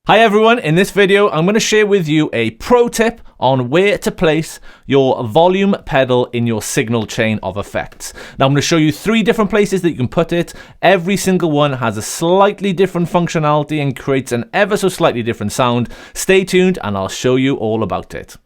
Hi everyone, in this video I'm going to share with you a pro tip on where to place your volume pedal in your signal chain of effects. Now I'm going to show you 3 different places that you can put it. Every single one has a slightly different functionality and creates an ever so slightly different sound. Stay tuned and I'll show you all about it.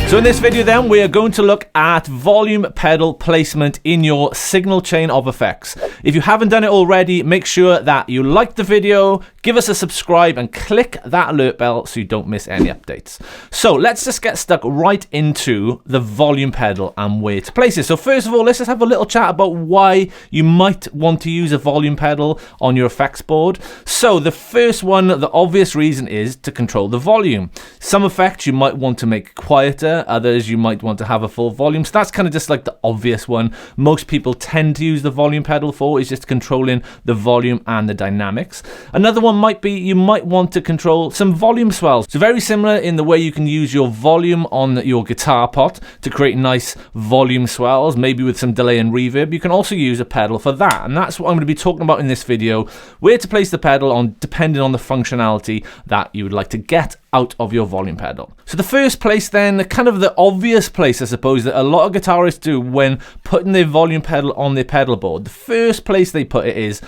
So in this video then, we are going to look at volume pedal placement in your signal chain of effects. If you haven't done it already, make sure that you like the video, give us a subscribe and click that alert bell so you don't miss any updates. So let's just get stuck right into the volume pedal and where to place it. So first of all, let's just have a little chat about why you might want to use a volume pedal on your effects board. So the first one, the obvious reason is to control the volume. Some effects you might want to make quieter, others you might want to have a full volume. So that's kind of just like the obvious one. Most people tend to use the volume pedal for is just controlling the volume and the dynamics. Another one might be you might want to control some volume swells. So very similar in the way you can use your volume on your guitar pot to create nice volume swells, maybe with some delay and reverb. You can also use a pedal for that. And that's what I'm going to be talking about in this video, where to place the pedal on depending on the functionality that you would like to get out of your volume pedal. So the first place then, kind of the obvious place I suppose that a lot of guitarists do when putting their volume pedal on their pedal board, the first place they put it is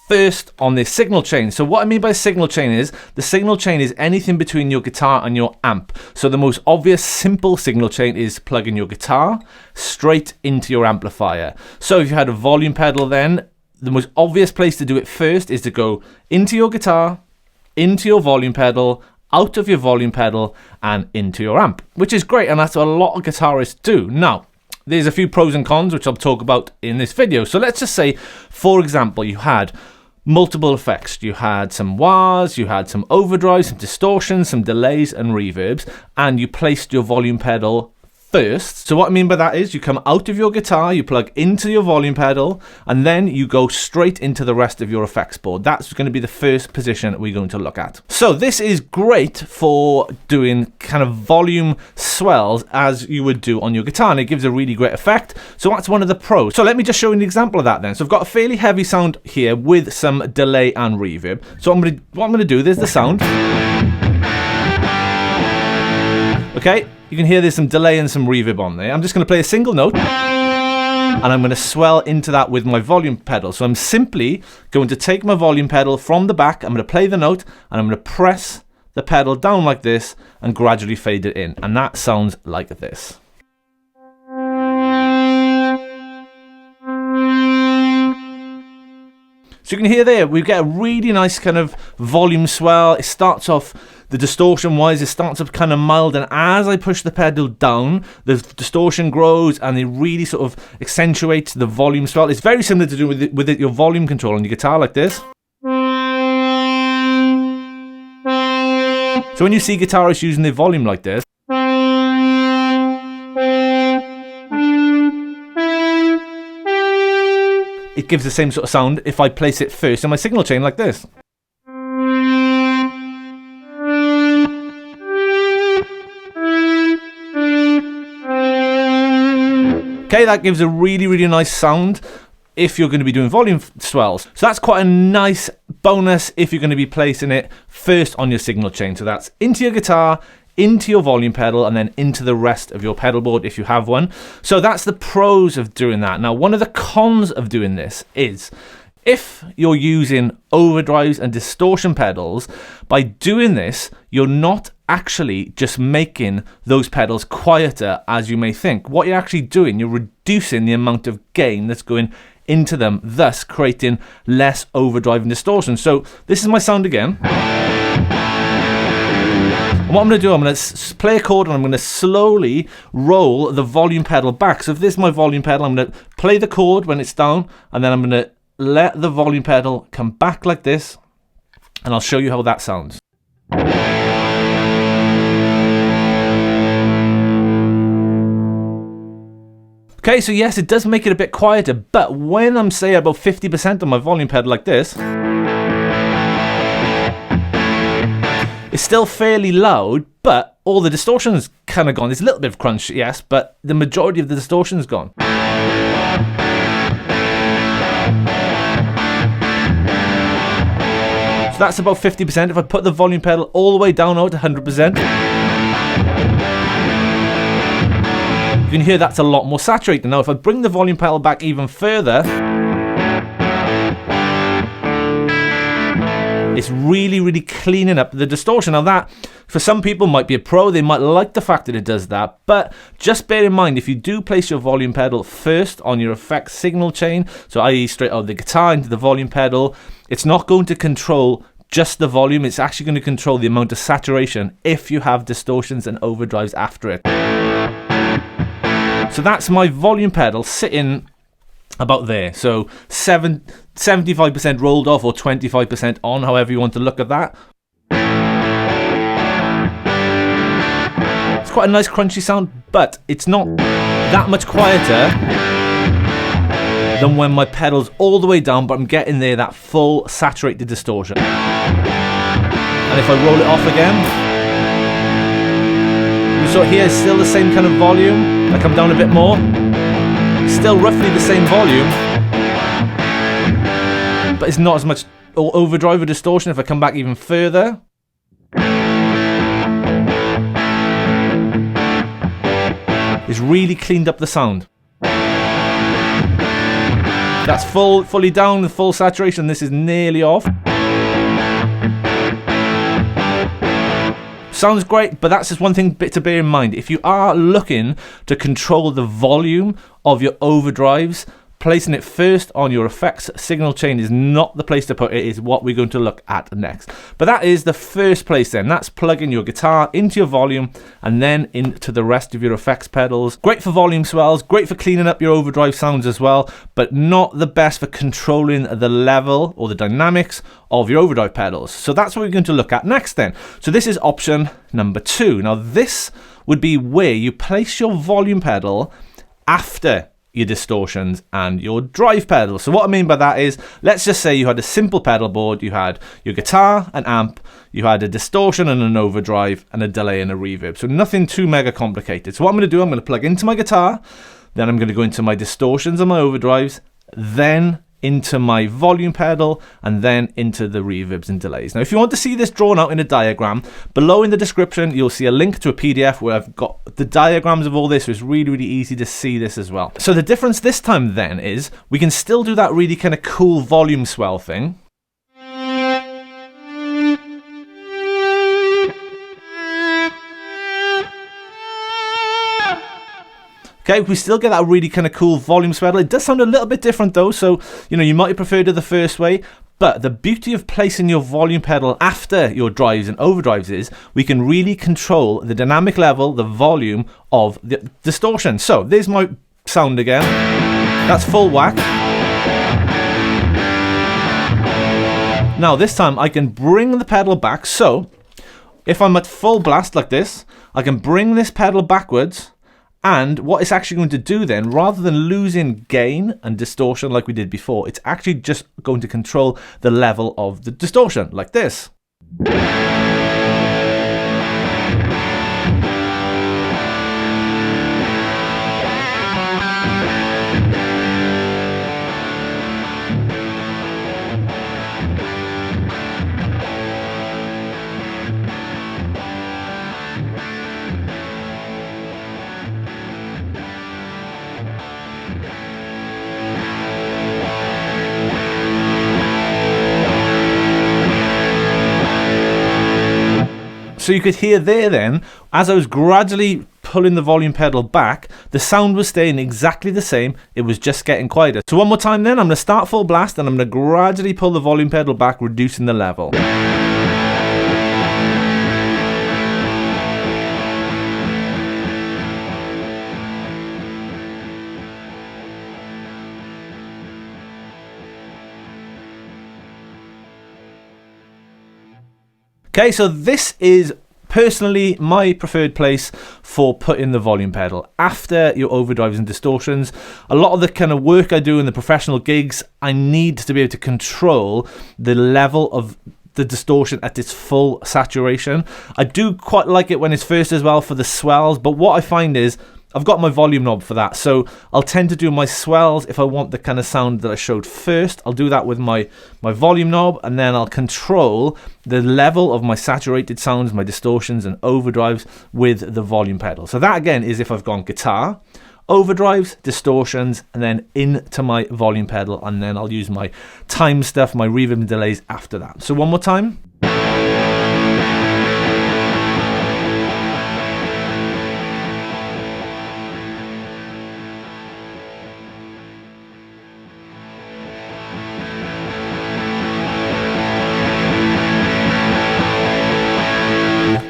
first on their signal chain. So what I mean by signal chain is, the signal chain is anything between your guitar and your amp. So the most obvious simple signal chain is plugging your guitar straight into your amplifier. So if you had a volume pedal then, the most obvious place to do it first is to go into your guitar, into your volume pedal, out of your volume pedal and into your amp, which is great, and that's what a lot of guitarists do. Now, there's a few pros and cons which I'll talk about in this video. So let's just say, for example, you had multiple effects. You had some wahs, you had some overdrives, some distortions, some delays and reverbs, and you placed your volume pedal first. So what I mean by that is you come out of your guitar, you plug into your volume pedal, and then you go straight into the rest of your effects board. That's going to be the first position we're going to look at. So this is great for doing kind of volume swells as you would do on your guitar, and it gives a really great effect. So that's one of the pros. So let me just show you an example of that then. So I've got a fairly heavy sound here with some delay and reverb. So what I'm going to do, there's the sound. Okay, you can hear there's some delay and some reverb on there. I'm just going to play a single note and I'm going to swell into that with my volume pedal. So I'm simply going to take my volume pedal from the back, I'm going to play the note and I'm going to press the pedal down like this and gradually fade it in. And that sounds like this. So you can hear there, we get a really nice kind of volume swell. It starts off, the distortion wise, it starts up kind of mild, and as I push the pedal down, the distortion grows and it really sort of accentuates the volume swell. It's very similar to do with your volume control on your guitar like this. So when you see guitarists using their volume like this, it gives the same sort of sound if I place it first in my signal chain like this. Okay, that gives a really, really nice sound if you're going to be doing volume swells. So that's quite a nice bonus if you're going to be placing it first on your signal chain. So that's into your guitar, into your volume pedal, and then into the rest of your pedal board if you have one. So that's the pros of doing that. Now, one of the cons of doing this is if you're using overdrives and distortion pedals, by doing this, you're not actually just making those pedals quieter as you may think. What you're actually doing, you're reducing the amount of gain that's going into them, thus creating less overdrive and distortion. So this is my sound again. And what I'm going to do, I'm going to play a chord and I'm going to slowly roll the volume pedal back. So if this is my volume pedal, I'm going to play the chord when it's down, and then I'm going to let the volume pedal come back like this, and I'll show you how that sounds. Okay, so yes, it does make it a bit quieter, but when I'm, say, about 50% on my volume pedal like this, It's still fairly loud, but all the distortion's kind of gone. There's a little bit of crunch, yes, but the majority of the distortion's gone. So that's about 50%. If I put the volume pedal all the way down now to 100%, you can hear that's a lot more saturated. Now, if I bring the volume pedal back even further, it's really, really cleaning up the distortion. Now that, for some people, might be a pro. They might like the fact that it does that. But just bear in mind, if you do place your volume pedal first on your effects signal chain, so i.e. straight out of the guitar into the volume pedal, it's not going to control just the volume. It's actually going to control the amount of saturation if you have distortions and overdrives after it. So that's my volume pedal sitting about there. So 75% rolled off or 25% on, however you want to look at that. It's quite a nice crunchy sound, but it's not that much quieter than when my pedal's all the way down, but I'm getting there that full saturated distortion. And if I roll it off again, you sort of hear still the same kind of volume. I come down a bit more, still roughly the same volume, but it's not as much overdrive or distortion. If I come back even further, it's really cleaned up the sound. That's fully down with full saturation. This is nearly off. Sounds great, but that's just one thing to bear in mind. If you are looking to control the volume of your overdrives, placing it first on your effects signal chain is not the place to put it. Is what we're going to look at next. But that is the first place then. That's plugging your guitar into your volume and then into the rest of your effects pedals. Great for volume swells, great for cleaning up your overdrive sounds as well, but not the best for controlling the level or the dynamics of your overdrive pedals. So that's what we're going to look at next then. So this is option number 2. Now this would be where you place your volume pedal after your distortions and your drive pedal. So what I mean by that is, let's just say you had a simple pedal board. You had your guitar, an amp, you had a distortion and an overdrive, and a delay and a reverb. So nothing too mega complicated. So what I'm going to do, I'm going to plug into my guitar, then I'm going to go into my distortions and my overdrives, then into my volume pedal, and then into the reverbs and delays. Now, if you want to see this drawn out in a diagram, below in the description, you'll see a link to a PDF where I've got the diagrams of all this, so it's really, really easy to see this as well. So the difference this time then is we can still do that really kind of cool volume swell thing. Okay, we still get that really kind of cool volume swell. It does sound a little bit different though, so you know, you might have preferred it the first way, but the beauty of placing your volume pedal after your drives and overdrives is we can really control the dynamic level, the volume of the distortion. So there's my sound again. That's full whack. Now this time I can bring the pedal back, so if I'm at full blast like this, I can bring this pedal backwards. And what it's actually going to do then, rather than losing gain and distortion like we did before, it's actually just going to control the level of the distortion, like this. So you could hear there then, as I was gradually pulling the volume pedal back, the sound was staying exactly the same, it was just getting quieter. So one more time then, I'm going to start full blast and I'm going to gradually pull the volume pedal back, reducing the level. Okay, so this is personally my preferred place for putting the volume pedal after your overdrives and distortions. A lot of the kind of work I do in the professional gigs, I need to be able to control the level of the distortion at its full saturation. I do quite like it when it's first as well for the swells, but what I find is I've got my volume knob for that, so I'll tend to do my swells if I want the kind of sound that I showed first. I'll do that with my volume knob, and then I'll control the level of my saturated sounds, my distortions and overdrives with the volume pedal. So that again is if I've gone guitar, overdrives, distortions, and then into my volume pedal, and then I'll use my time stuff, my reverb and delays after that. So one more time.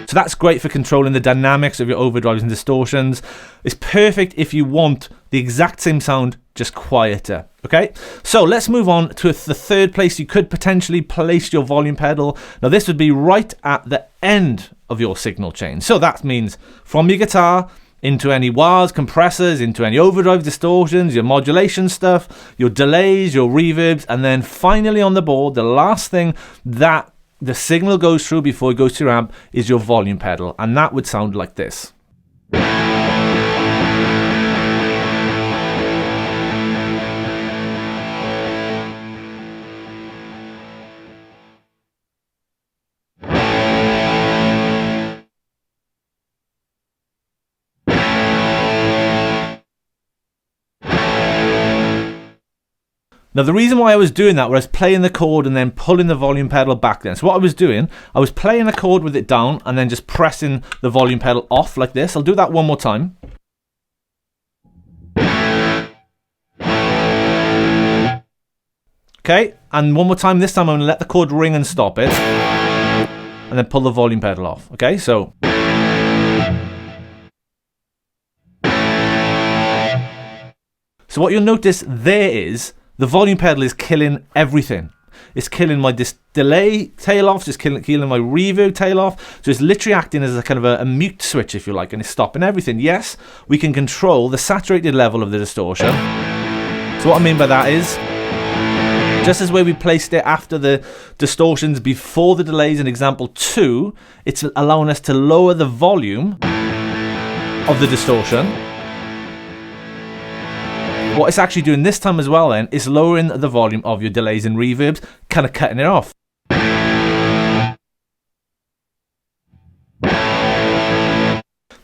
So that's great for controlling the dynamics of your overdrives and distortions. It's perfect if you want the exact same sound, just quieter. Okay, so let's move on to the third place you could potentially place your volume pedal. Now this would be right at the end of your signal chain. So that means from your guitar into any wahs, compressors, into any overdrive, distortions, your modulation stuff, your delays, your reverbs, and then finally on the board, the last thing that the signal goes through before it goes to your amp is your volume pedal, and that would sound like this. Now the reason why I was doing that was playing the chord and then pulling the volume pedal back then. So what I was doing, I was playing the chord with it down and then just pressing the volume pedal off like this. I'll do that one more time. Okay, and one more time. This time I'm going to let the chord ring and stop it. And then pull the volume pedal off. Okay, so. So what you'll notice there is the volume pedal is killing everything. It's killing my delay tail offs, it's killing my reverb tail off. So it's literally acting as a kind of a mute switch, if you like, and it's stopping everything. Yes, we can control the saturated level of the distortion. So what I mean by that is, just as where we placed it after the distortions before the delays in example 2, it's allowing us to lower the volume of the distortion. What it's actually doing this time as well then is lowering the volume of your delays and reverbs, kind of cutting it off.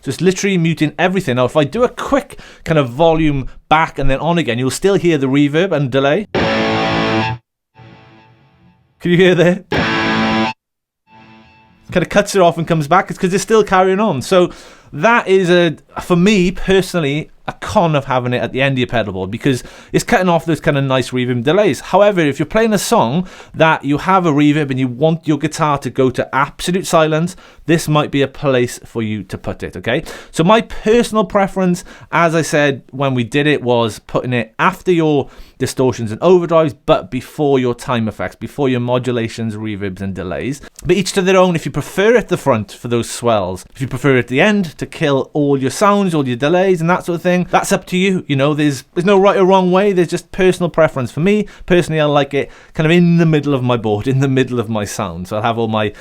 So it's literally muting everything. Now if I do a quick kind of volume back and then on again, you'll still hear the reverb and delay. Can you hear that? Kind of cuts it off and comes back. It's because it's still carrying on. So that is, for me personally, a con of having it at the end of your pedal board, because it's cutting off those kind of nice reverb delays. However, if you're playing a song that you have a reverb and you want your guitar to go to absolute silence, this might be a place for you to put it, okay? So my personal preference, as I said when we did it, was putting it after your distortions and overdrives, but before your time effects, before your modulations, reverbs and delays. But each to their own. If you prefer it at the front for those swells, if you prefer it at the end to kill all your sounds, all your delays and that sort of thing, that's up to you. You know, there's no right or wrong way. There's just personal preference. For me personally, I like it kind of in the middle of my board, in the middle of my sound. So I'll have all my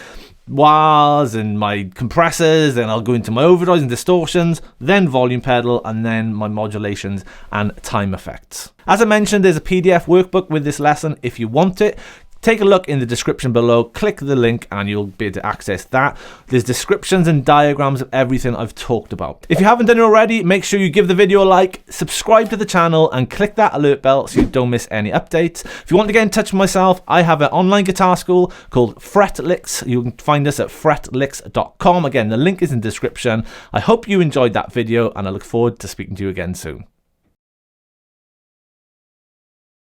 wahs and my compressors, then I'll go into my overdrives and distortions, then volume pedal, and then my modulations and time effects. As I mentioned, there's a PDF workbook with this lesson if you want it. Take a look in the description below, click the link and you'll be able to access that. There's descriptions and diagrams of everything I've talked about. If you haven't done it already, make sure you give the video a like, subscribe to the channel and click that alert bell so you don't miss any updates. If you want to get in touch with myself, I have an online guitar school called Fretlix. You can find us at fretlix.com. Again, the link is in the description. I hope you enjoyed that video and I look forward to speaking to you again soon.